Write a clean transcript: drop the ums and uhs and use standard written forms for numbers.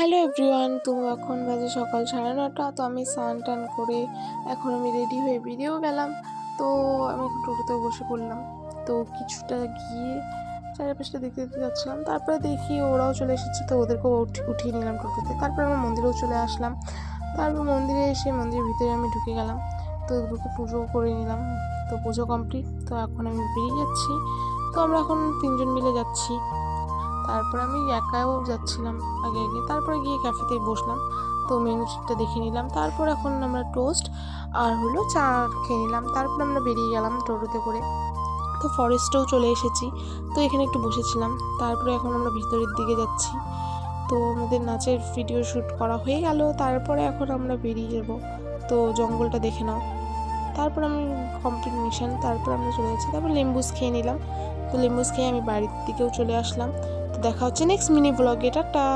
Hello everyone, তো এখন বাজে সকাল 9:30। তো আমি স্নান টান করে এখন আমি রেডি হয়ে বেরিয়েও গেলাম। তো আমি এখন টোটোতে বসে পড়লাম। তো কিছুটা গিয়ে চারিপাশটা দেখতে দেখতে যাচ্ছিলাম, তারপরে দেখি ওরাও চলে এসেছে, তো ওদেরকেও উঠিয়ে নিলাম টোটোতে। তারপর আমরা মন্দিরেও চলে আসলাম। তারপর মন্দিরে এসে মন্দিরের ভিতরে আমি ঢুকে গেলাম। তো ঢুকে পুজো করে নিলাম। তো পুজো কমপ্লিট, তো এখন আমি বেরিয়ে যাচ্ছি। তো আমরা এখন 3জন মিলে যাচ্ছি। তারপর আমি একাও যাচ্ছিলাম আগে আগে, তারপরে গিয়ে ক্যাফেতে বসলাম। তো মেনুটা দেখে নিলাম। তারপর এখন আমরা টোস্ট আর হলো চা খেয়ে নিলাম। তারপর আমরা বেরিয়ে গেলাম টোটোতে করে। তো ফরেস্টেও চলে এসেছি। তো এখানে একটু বসেছিলাম। তারপরে এখন আমরা ভিতরের দিকে যাচ্ছি। তো আমাদের নাচের ভিডিও শ্যুট করা হয়ে গেল। তারপরে এখন আমরা বেরিয়ে যাব। তো জঙ্গলটা দেখে নাও। তারপর আমি কমপ্লিট মিশন, তারপর আমরা চলে যাচ্ছি। তারপর লেম্বুস খেয়ে নিলাম। তো লেম্বুস খেয়ে আমি বাড়ির দিকেও চলে আসলাম। তো দেখা হচ্ছে নেক্সট মিনি ব্লগে। টাটা।